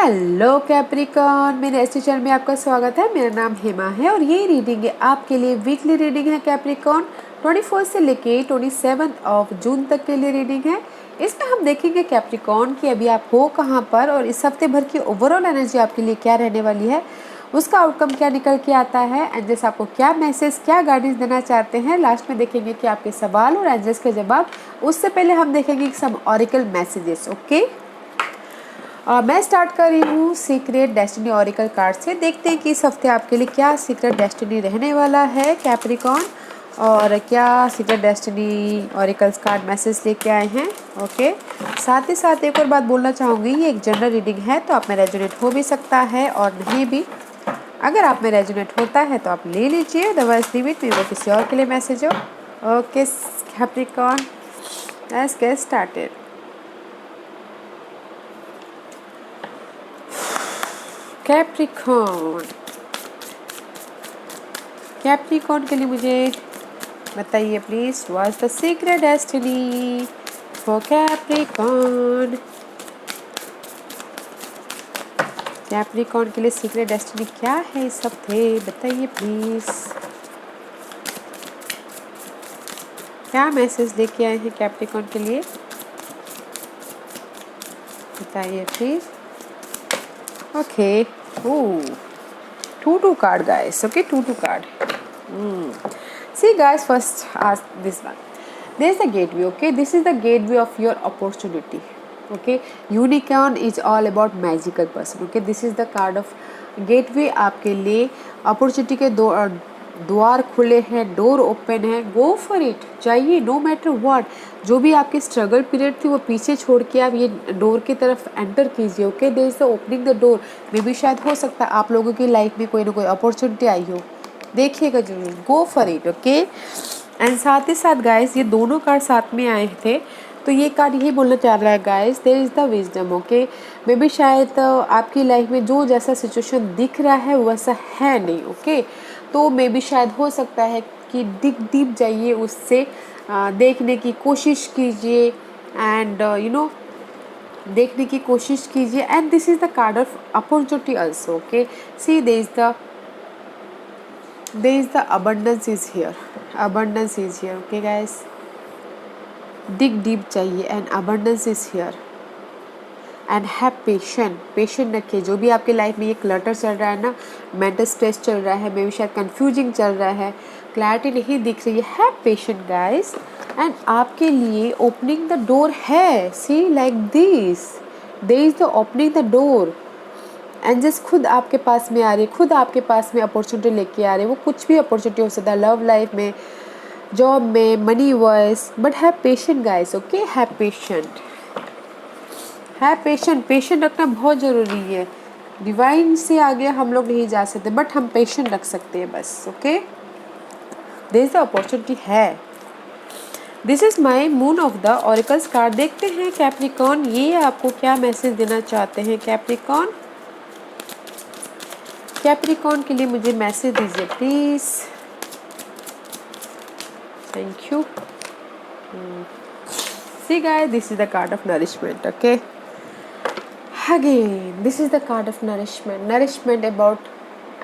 Hello Capricorn, मेरे S channel में आपका स्वागत है। मेरा नाम हेमा है और ये रीडिंग है आपके लिए वीकली रीडिंग है कैप्रिकॉन। 24 से लेके 27 ऑफ जून तक के लिए रीडिंग है। इसमें हम देखेंगे कैप्रिकॉन कि अभी आप हो कहाँ पर और इस हफ्ते भर की ओवरऑल एनर्जी आपके लिए क्या रहने वाली है, उसका आउटकम क्या निकल के आता है, एंजल्स आपको क्या मैसेज क्या गाइडेंस देना चाहते हैं। लास्ट में देखेंगे कि आपके सवाल और एंजल्स के जवाब। उससे पहले हम देखेंगे सम ऑरिकल मैसेजेस। ओके, मैं स्टार्ट कर रही हूँ सीक्रेट डेस्टिनी ऑरिकल कार्ड से। देखते हैं कि इस हफ्ते आपके लिए क्या सीक्रेट डेस्टिनी रहने वाला है कैप्रिकॉन, और क्या secret destiny auricles card message लेके आए हैं। ओके, साथ ही साथ एक और बात बोलना चाहूँगी, ये एक जनरल रीडिंग है तो आप में रेजोनेट हो भी सकता है और नहीं भी। अगर आप में रेजोनेट होता है तो आप ले लीजिए, अदरवाइज लीव इट, वो किसी और के लिए मैसेज हो। Okay Capricorn, let's get started. Capricorn के लिए मुझे बताइए please, what's the secret destiny for Capricorn. Capricorn के लिए सीक्रेट डेस्टिनी क्या है इस हफ्ते, बताइए प्लीज। क्या मैसेज लेके आए हैं कैप्रिकॉन के लिए, बताइए please. Okay, two card guys. Okay, two card. See guys, first ask this one. There is the gateway. Okay, this is the gateway of your opportunity. Okay, unicorn is all about magical person. Okay, this is the card of gateway. आपके लिए opportunity के दो द्वार खुले हैं, door open है। Go for it, चाहिए no matter what. जो भी आपकी स्ट्रगल पीरियड थी वो पीछे छोड़ के आप ये डोर की तरफ एंटर कीजिए। Okay, there is the opening the door. मे भी शायद हो सकता है आप लोगों की लाइफ में कोई ना कोई अपॉर्चुनिटी आई हो, देखिएगा जरूर। Go for it. Okay, and साथ ही साथ गाइस ये दोनों कार्ड साथ में आए थे तो ये कार्ड यही बोलना चाह रहा है guys, there is the wisdom. Okay, maybe शायद आपकी लाइफ में जो जैसा सिचुएशन दिख रहा है वैसा है नहीं। ओके, तो मे बी शायद हो सकता है कि डीप जाइए, उससे देखने की कोशिश कीजिए एंड देखने की कोशिश कीजिए। And this is the card of opportunity also. Okay, see there is the abundance is here. Abundance is here. Okay guys, dig deep चाहिए and abundance is here. And have patient रखिए। जो भी आपके life में ये clutter चल रहा है ना, मेंटल स्ट्रेस चल रहा है, मे भी शायद कंफ्यूजिंग चल रहा है, क्लैरिटी नहीं दिख रही है, हैव पेशेंट गाइस। एंड आपके लिए ओपनिंग द डोर है। See like this, there is the opening the door. Angels खुद आपके पास में आ रही है, खुद आपके पास में अपॉर्चुनिटी लेके आ रहे हैं। वो कुछ भी अपॉर्चुनिटी हो सकता है, लव लाइफ में, जॉब में, money wise, but have patient guys. Okay, have patient patient रखना बहुत ज़रूरी है। डिवाइन से आगे हम लोग नहीं जा सकते, बट हम पेशेंट रख सकते हैं बस। Okay, there is the opportunity है। This is my moon of the oracles card. देखते हैं कैप्रिकॉन ये आपको क्या मैसेज देना चाहते हैं। कैप्रिकॉन के लिए मुझे मैसेज दीजिए please, thank you. See guys, this is the card of nourishment. Okay, again this is the card of nourishment about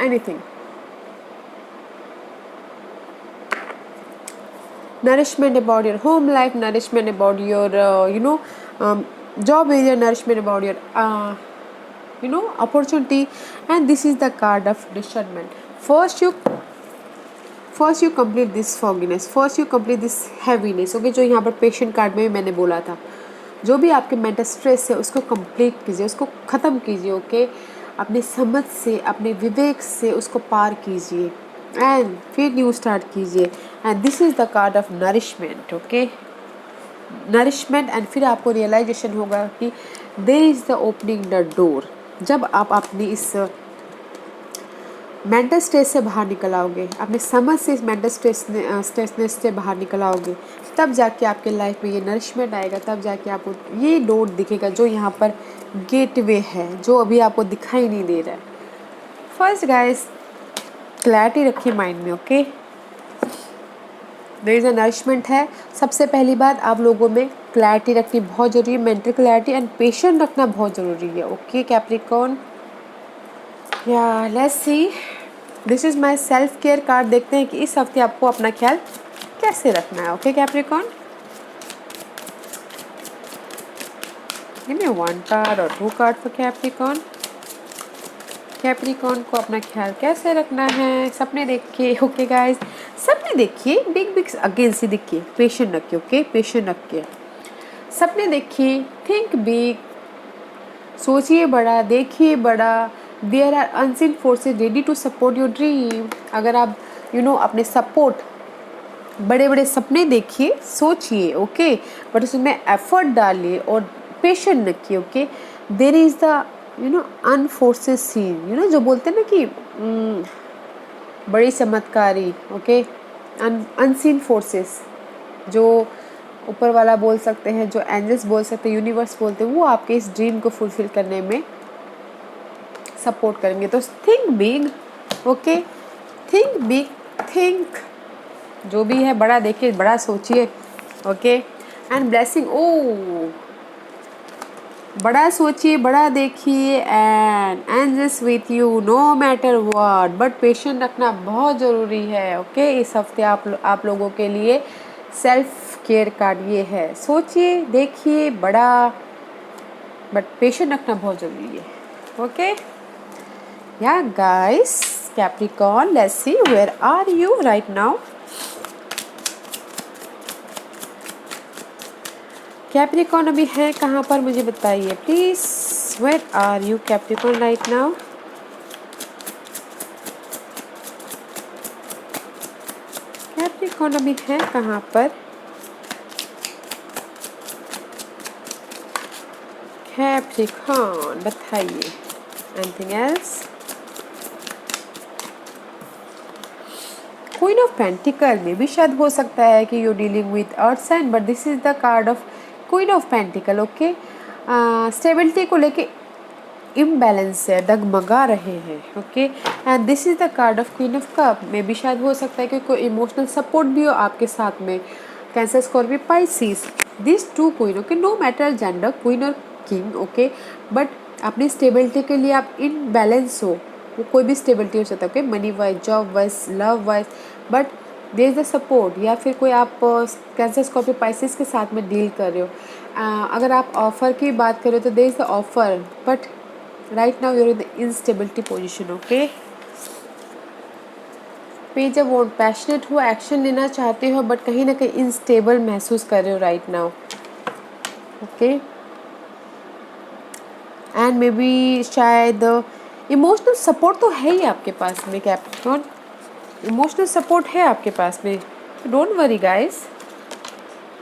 anything. Nourishment about your home life, nourishment about your job area, nourishment about your opportunity. And this is the card of discernment. First you complete this fogginess, first you complete this heaviness. Okay, जो यहाँ पर patient card में भी मैंने बोला था, जो भी आपके मेंटल स्ट्रेस है उसको कंप्लीट कीजिए, उसको ख़त्म कीजिए। ओके, अपने समझ से, अपने विवेक से उसको पार कीजिए एंड फिर न्यू स्टार्ट कीजिए। And this is the card of nourishment. Okay, nourishment. And फिर आपको रियलाइजेशन होगा कि there is the opening the door. जब आप अपनी इस मेंटल स्ट्रेस से बाहर निकल आओगे, अपने समझ से इस मेंटल स्ट्रेसनेस से बाहर निकल आओगे, तब जाके आपके लाइफ में ये नरिशमेंट आएगा, तब जाके आपको ये डोर दिखेगा जो यहाँ पर गेटवे है, जो अभी आपको दिखाई नहीं दे रहा है। फर्स्ट गाइस, क्लैरिटी रखिए माइंड में। Okay, there is a nourishment है। सबसे पहली बात, आप लोगों में क्लैरिटी रखनी बहुत ज़रूरी है, मेंटल क्लैरिटी एंड पेशेंस रखना बहुत ज़रूरी है। ओके कैप्रिकॉर्न, या let's see, this is my self care card. देखते हैं कि इस हफ्ते आपको अपना ख्याल कैसे रखना है। Okay Capricorn, give me one card और two card for Capricorn. Capricorn को अपना ख्याल कैसे रखना है, सपने देखिए। ओके गाइस, सपने देखिए, बिग बिग अगेन से देखिए, पेशेंट रखिए। ओके पेशेंट रखिए, सपने देखिए, थिंक बिग, सोचिए बड़ा, देखिए बड़ा। There are unseen forces ready to support your dream. अगर आप अपने सपोर्ट, बड़े बड़े सपने देखिए, सोचिए, ओके, बट उसमें एफर्ट डालिए और पेशेंट रखिए। Okay, there is the unforeseen, जो बोलते हैं ना कि बड़ी चमत्कारी। ओके, अनसीन फोर्सेस, जो ऊपर वाला बोल सकते हैं, जो एंजल्स बोल सकते हैं, यूनिवर्स बोलते हैं, वो आपके इस ड्रीम को फुलफिल करने में सपोर्ट करेंगे। तो think big, okay, think big, think, जो भी है बड़ा देखिए, बड़ा सोचिए। ओके, एंड ब्लेसिंग, ओ बड़ा सोचिए, बड़ा देखिए, and angels with you no matter what. But patient रखना बहुत ज़रूरी है। ओके, इस हफ्ते आप लोगों के लिए सेल्फ केयर कार्ड ये है, सोचिए, देखिए बड़ा, बट पेशेंट रखना बहुत ज़रूरी है। ओके या guys, Capricorn, let's see where are you right now. Capricorn अभी है कहाँ पर, मुझे बताइए please. Where are you Capricorn right now. Capricorn अभी है कहाँ पर। कैप्रिकॉर्न बताइए, anything else. Queen of pentacle में भी शायद हो सकता है कि you dealing with earth sign, but this is the card of queen of pentacle. Okay, stability को लेके इम्बैलेंस है, डगमगा रहे हैं। Okay, and this is the card of queen of cup में भी शायद हो सकता है कि कोई इमोशनल सपोर्ट भी हो आपके साथ में। Cancer, Scorpio, Pisces, this to queen. Okay, no matter gender, queen और किंग। ओके, बट अपनी स्टेबिलिटी के लिए आप इनबैलेंस हो, वो कोई भी स्टेबिलिटी हो सकता है। Okay, money wise, job wise, love wise, but there is the support. या फिर कोई आप कैंसर, स्कॉर्पियो, पाइसिस के साथ में डील कर रहे हो। अगर आप ऑफर की बात करें तो there is the offer, but right now you're in the instability position. Okay, page of wand, passionate हो, एक्शन लेना चाहते हो, बट कहीं ना कहीं इनस्टेबल महसूस कर रहे हो right now. Okay, and maybe शायद इमोशनल सपोर्ट तो है ही आपके पास में कैप्रिकॉर्न, इमोशनल सपोर्ट है आपके पास में, don't worry guys.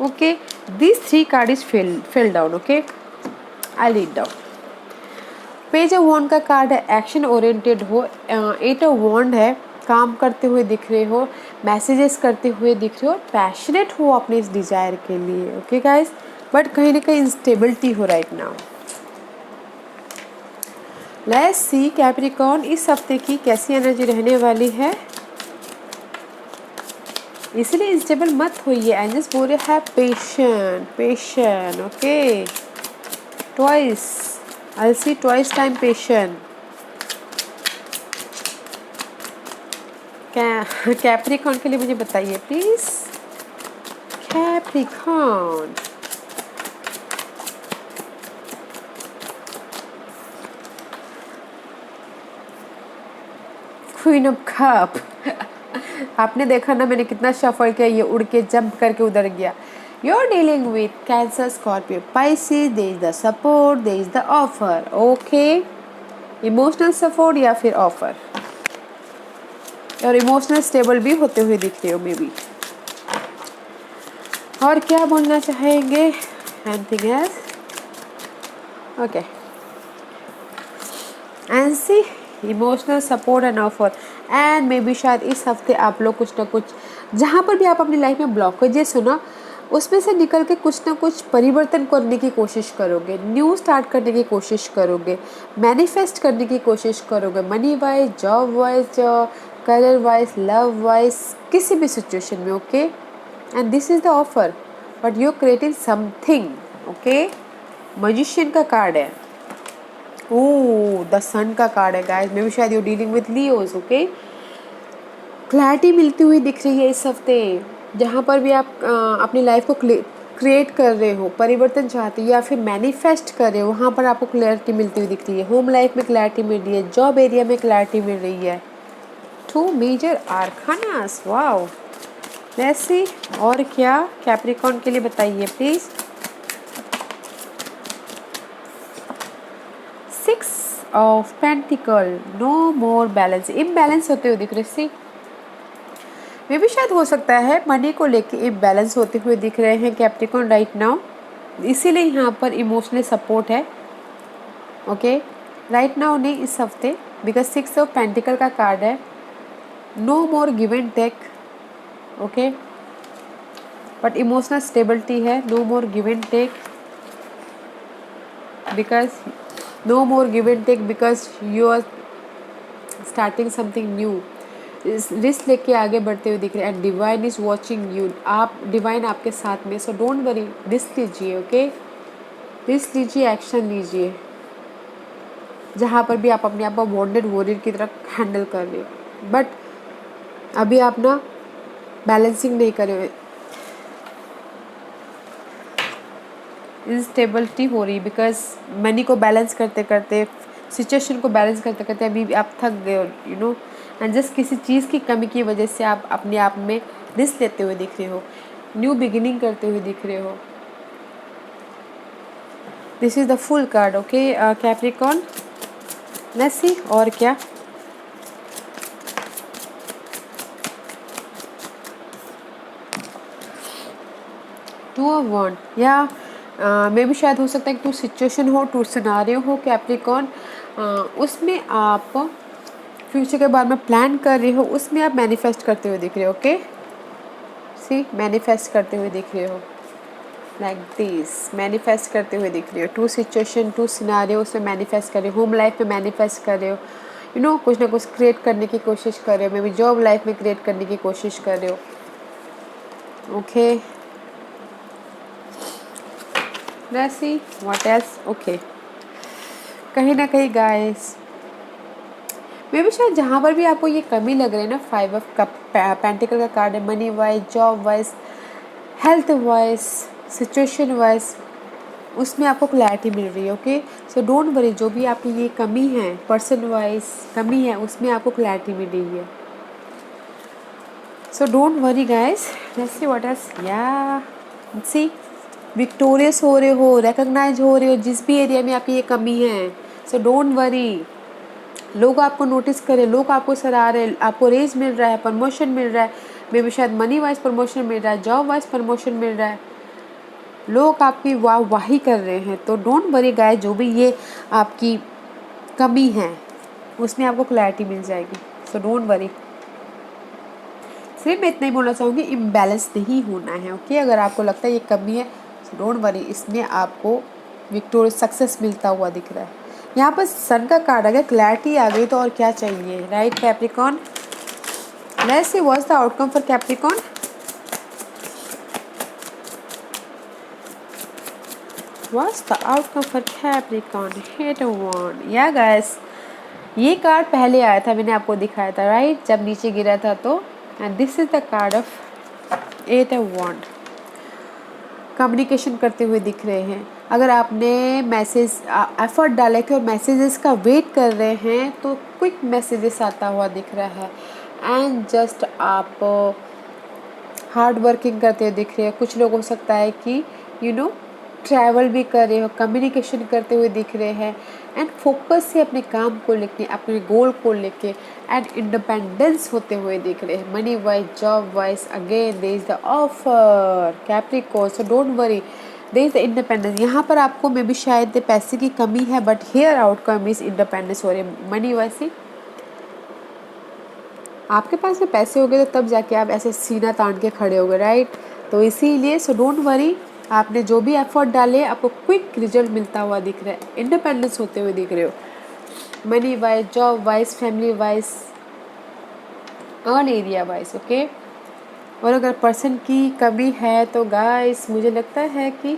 Okay, this three card is fill down. Okay, I read down. Page of wand का कार्ड है, एक्शन ओरिएंटेड हो। एट ऑफ वॉन्ड है, काम करते हुए दिख रहे हो, मैसेजेस करते हुए दिख रहे हो, पैशनेट हो अपने इस डिज़ायर के लिए। ओके गाइस, बट कहीं ना कहीं इंस्टेबिलिटी हो right now. Let's see Capricorn, इस हफ्ते की कैसी एनर्जी रहने वाली है, इसलिए इंस्टेबल मत होइए। एंजल्स बोल रहे हैं patient, patient. Okay, twice, I'll see twice time patient. Capricorn के लिए मुझे बताइए please. Capricorn, queen of cup. आपने देखा ना मैंने कितना शफल किया, ये उड़ के जंप करके उधर गया। You're dealing with Cancer, Scorpio, Pisces. There is the support, there is the offer. Okay, emotional support या फिर ऑफर, और इमोशनल स्टेबल भी होते हुए दिख रहे हो मे बी। और क्या बोलना चाहेंगे, anything else. Okay, and see emotional support and offer, and maybe शायद इस हफ्ते आप लोग कुछ ना कुछ, जहाँ पर भी आप अपनी लाइफ में ब्लॉकेजेस हो ना, उसमें से निकल के कुछ ना कुछ परिवर्तन करने की कोशिश करोगे, न्यू स्टार्ट करने की कोशिश करोगे, मैनिफेस्ट करने की कोशिश करोगे, money wise, job wise, career wise, love wise, किसी भी सिचुएशन में। Okay, and this is the offer, but you creating something. Okay, magician का कार्ड है. ओह, द सन का कार्ड है गाइस. मे बी शायद you dealing with Leos. Okay, clarity मिलती हुई दिख रही है इस हफ्ते. जहाँ पर भी आप अपनी लाइफ को क्रिएट कर रहे हो, परिवर्तन चाहते हो या फिर मैनिफेस्ट कर रहे हो, वहाँ पर आपको क्लैरिटी मिलती हुई दिख रही है. होम लाइफ में क्लैरिटी मिल रही है, जॉब एरिया में क्लैरिटी मिल रही है. 2 major arcanas. Wow, let's see. और क्या कैप्रिकॉर्न के लिए बताइए please. 6 of pentacle. No more balance. Imbalance होते हुए दिख रहे. सी, मे भी शायद हो सकता है मनी को लेके इम्बैलेंस होते हुए दिख रहे हैं कैप्रिकॉर्न राइट नाउ. इसीलिए यहाँ पर इमोशनल सपोर्ट है. ओके, राइट नाउ नहीं, इस हफ्ते, बिकॉज 6 ऑफ पेंटिकल का कार्ड है. No more give and take. Okay, but emotional stability है. No more give and take, because no more give and take because you are starting something new. Risk लेके आगे बढ़ते हुए दिख रहे हैं. And divine is watching you. आप, divine आपके साथ में. सो डोंट वरी, रिस्क लीजिए. ओके, रिस्क लीजिए, एक्शन लीजिए. जहाँ पर भी आप अपने आप को वॉन्डेड वॉरियर की तरह हैंडल कर रहे हो, बट अभी आप ना बैलेंसिंग नहीं कर रहे हो. इंस्टेबिलिटी हो रही बिकॉज मनी को बैलेंस करते करते, सिचुएशन को बैलेंस करते करते अभी आप थक गए हो, यू नो. एंड जस्ट किसी चीज़ की कमी की वजह से आप अपने आप में रिस्क लेते हुए दिख रहे हो, न्यू बिगिनिंग करते हुए दिख रहे हो. This is the full card. Okay Capricorn, let's see. और क्या. Two of wand. या मे भी शायद हो सकता है कि टू सिचुएशन हो, टू सिनारियो हो कैप्रिकॉर्न. उसमें आप फ्यूचर के बारे में प्लान कर रहे हो, उसमें आप मैनिफेस्ट करते हुए दिख रहे हो. ओके, सी, मैनिफेस्ट करते हुए दिख रहे हो लाइक दिस. मैनिफेस्ट करते हुए दिख रहे हो. टू सिचुएशन, टू सिनारियो, उसमें मैनिफेस्ट कर रहे हो. होम लाइफ में मैनिफेस्ट कर रहे हो, यू नो, कुछ ना कुछ क्रिएट करने की कोशिश कर रहे हो. मे बी जॉब लाइफ में क्रिएट करने की कोशिश कर रहे हो. Okay, let's see what else. Okay, कहीं ना कहीं गाइस, मे भी शायद जहाँ पर भी आपको ये कमी लग रही है ना, 5 ऑफ कप पेंटिकल का कार्ड है. Money wise, job wise, health wise, situation wise, उसमें आपको क्लैरिटी मिल रही है. Okay, so don't worry. जो भी आपकी ये कमी है, पर्सन वाइज कमी है, उसमें आपको क्लैरिटी मिल रही है. सो don't worry guys. Let's see what else. या सी, विक्टोरियस हो रहे हो, रिकॉग्नाइज हो रहे हो जिस भी एरिया में आपकी ये कमी है. सो डोंट वरी. लोग आपको नोटिस करें, लोग आपको सराह रहे हैं, आपको रेज मिल रहा है, प्रमोशन मिल रहा है. मे बी शायद मनी वाइज प्रमोशन मिल रहा है, जॉब वाइज प्रमोशन मिल रहा है. लोग आपकी वाही कर रहे हैं. तो डोंट वरी गाइस, जो भी ये आपकी कमी है उसमें आपको क्लैरिटी मिल जाएगी. सो डोंट वरी. सिर्फ मैं इतना ही बोलना चाहूँगी, इम्बैलेंस नहीं होना है. ओके, अगर आपको लगता है ये कमी है, सो डोंट वरी. इसमें आपको विक्टोरियस सक्सेस मिलता हुआ दिख रहा है. यहाँ पर सन का कार्ड, अगर क्लैरिटी आ गई तो और क्या चाहिए, right Capricorn. Let's see what's the outcome for Capricorn. What's the outcome for Capricorn. Eight of wand. Yeah guys, ये कार्ड पहले आया था, मैंने आपको दिखाया था राइट, जब नीचे गिरा था तो. And this is the card of 8 of wand. Communication करते हुए दिख रहे हैं. अगर आपने मैसेज एफर्ट डाले के और मैसेजेस का वेट कर रहे हैं तो क्विक मैसेजेस आता हुआ दिख रहा है. एंड जस्ट आप हार्ड वर्किंग करते हुए दिख रहे हैं. कुछ लोग हो सकता है कि यू नो ट्रैवल भी कर रहे हो, कम्युनिकेशन करते हुए दिख रहे हैं. एंड फोकस से अपने काम को लेके, अपने गोल को लेके एंड इंडिपेंडेंस होते हुए दिख रहे हैं. Money wise, job wise, again there is the offer Capricorn. So don't worry, there is the independence. यहाँ पर आपको मे बी शायद पैसे की कमी है, but here outcome is independence हो रही है. मनी वाइज से आपके पास में पैसे हो गए तो तब जाके आप ऐसे सीना तान के खड़े हो गए, राइट. तो इसीलिए सो डोंट वरी. आपने जो भी एफर्ट डाले, आपको क्विक रिजल्ट मिलता हुआ दिख रहा है. इंडिपेंडेंस होते हुए दिख रहे हो, money wise, job wise, family wise, all area wise. Okay, और अगर पर्सन की कमी है तो गाइस मुझे लगता है कि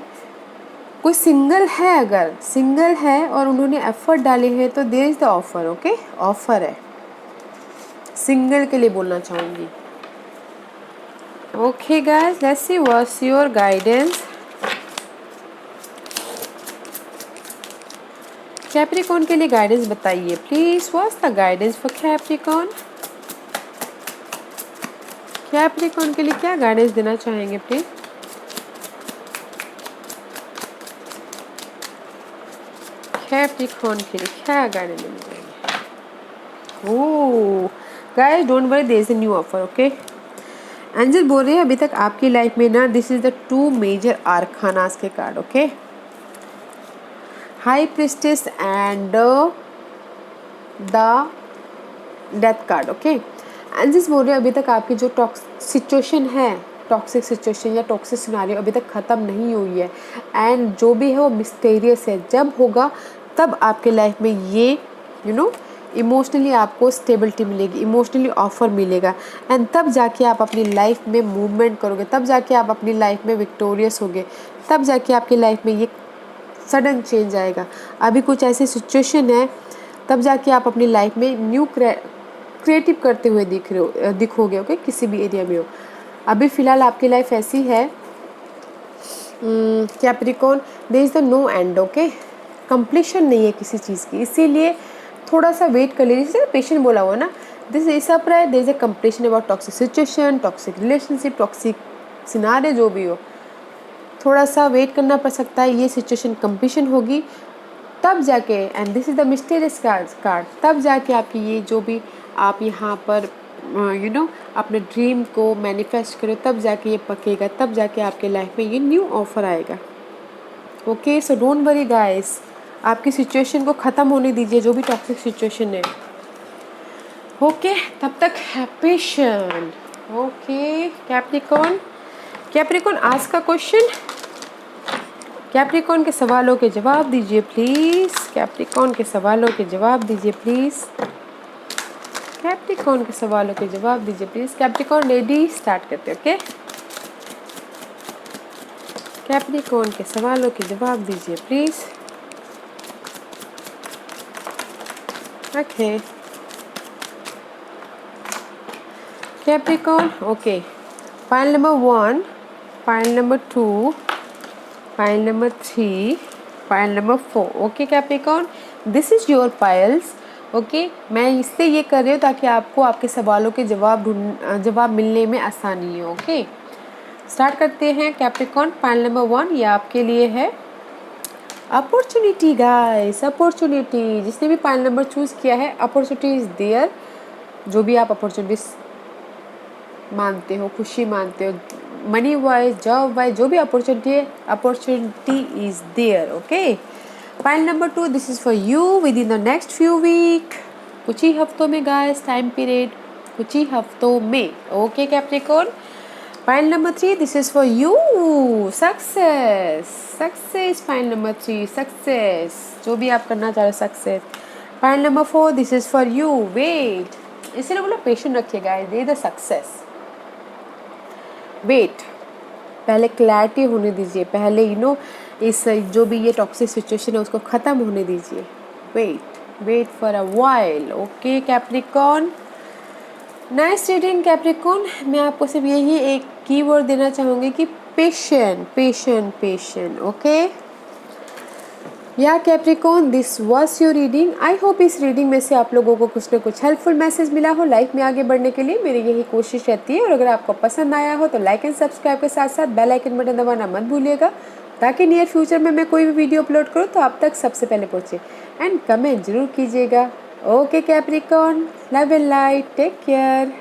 कोई सिंगल है, अगर सिंगल है और उन्होंने एफर्ट डाले हैं तो there is the offer. Okay, offer है, सिंगल के लिए बोलना चाहूँगी। Okay guys, let's see what's your guidance. Capricorn के लिए गाइडेंस बताइए please, what's the guidance for Capricorn. Capricorn के लिए क्या गाइडेंस देना चाहेंगे प्लीज। कैप्रिकॉर्न के लिए क्या गाइडेंस देना चाहेंगे। Oh guys, don't worry, there is a new offer. Okay, angel बोल रहे हैं अभी तक आपकी लाइफ में ना, this is the 2 major arcanas के card. Okay, high priestess and the death card. Okay, angels बोल रहे हैं अभी तक आपकी जो सिचुएशन है, टॉक्सिक सिचुएशन या टॉक्सिक सिनारियो अभी तक ख़त्म नहीं हुई है, एंड जो भी है वो मिस्टीरियस है। जब होगा तब आपके लाइफ में ये इमोशनली आपको स्टेबिलिटी मिलेगी, इमोशनली ऑफर मिलेगा, एंड तब जाके आप अपनी लाइफ में मूवमेंट करोगे, तब जाके आप अपनी लाइफ में विक्टोरियस होगे, तब जाके आपकी लाइफ में ये सडन चेंज आएगा। अभी कुछ ऐसी सिचुएशन है, तब जाके आप अपनी लाइफ में न्यू क्रिएटिव करते हुए दिखोगे। ओके, किसी भी एरिया में हो। अभी फ़िलहाल आपकी लाइफ ऐसी है Capricorn, there is the no end. Okay, completion नहीं है किसी चीज़ की, इसीलिए थोड़ा सा वेट कर लीजिए। जैसे पेशेंट बोला हुआ ना, दिस इज सब रहा है, there is a completion about toxic situation, toxic relationship, toxic scenario, जो भी हो, थोड़ा सा वेट करना पड़ सकता है। ये सिचुएशन कंप्लीशन होगी तब जाके, and this is the mysterious card, तब जाके आपकी ये जो भी आप यहाँ पर अपने ड्रीम को मैनिफेस्ट करो, तब जाके ये पकेगा, तब जाके आपके लाइफ में ये न्यू ऑफर आएगा। Okay, so don't worry guys, आपकी सिचुएशन को ख़त्म होने दीजिए, जो भी टॉक्सिक सिचुएशन है। ओके, तब तक है पेशेंट। ओके कैप्रिकॉर्न आज का क्वेश्चन, कैप्रिकॉर्न के सवालों के जवाब दीजिए प्लीज़। कैप्रिकॉर्न के सवालों के जवाब दीजिए प्लीज़। कैप्रिकॉर्न के सवालों के जवाब दीजिए प्लीज़। कैप्रिकॉर्न रेडी, स्टार्ट करते हैं। ओके, कैप्रिकॉर्न के सवालों के जवाब दीजिए please. Okay Capricorn, okay, pile number 1, pile number 2, pile number 3, pile number 4। Okay Capricorn, this is your piles. Okay, मैं इससे ये कर रही हूँ ताकि आपको आपके सवालों के जवाब मिलने में आसानी हो। ओके, स्टार्ट करते हैं। कैप्रिकॉर्न, पाइल नंबर 1 ये आपके लिए है अपॉर्चुनिटी गाइस, अपॉर्चुनिटी। जिसने भी पाइल नंबर चूज़ किया है, अपॉर्चुनिटी इज़ देयर। जो भी आप अपॉर्चुनिटीज मानते हो, खुशी मानते हो, मनी वाइज, जॉब वाइज, जो भी अपॉर्चुनिटी है, opportunity is there. Okay, pile number 2, this is for you within the next few week, कुछ ही हफ्तों में गाइस, टाइम पीरियड कुछ ही हफ्तों में। Okay Capricorn, pile number 3, this is for you, success. Pile number 3, success, जो भी आप करना चाह रहे हो, success. Pile number 4, this is for you, wait. इसलिए बोलो पेशेंट रखिएगा, दे द सक्सेस। वेट, पहले क्लैरिटी होने दीजिए, पहले इस जो भी ये टॉक्सिक सिचुएशन है उसको ख़त्म होने दीजिए। Wait for a while. Okay Capricorn, nice reading Capricorn. मैं आपको सिर्फ यही एक कीवर्ड देना चाहूँगी कि पेशेंट। ओके या Capricorn, this was your reading. I hope इस रीडिंग में से आप लोगों को कुछ ना कुछ हेल्पफुल मैसेज मिला हो लाइफ में आगे बढ़ने के लिए। मेरी यही कोशिश रहती है, और अगर आपको पसंद आया हो तो लाइक एंड सब्सक्राइब के साथ साथ बेल आइकन बटन दबाना मत भूलिएगा, ताकि नियर फ्यूचर में मैं कोई भी वीडियो अपलोड करूँ तो आप तक सबसे पहले पहुँचे। एंड कमेंट जरूर कीजिएगा। Okay Capricorn, love and light, take care.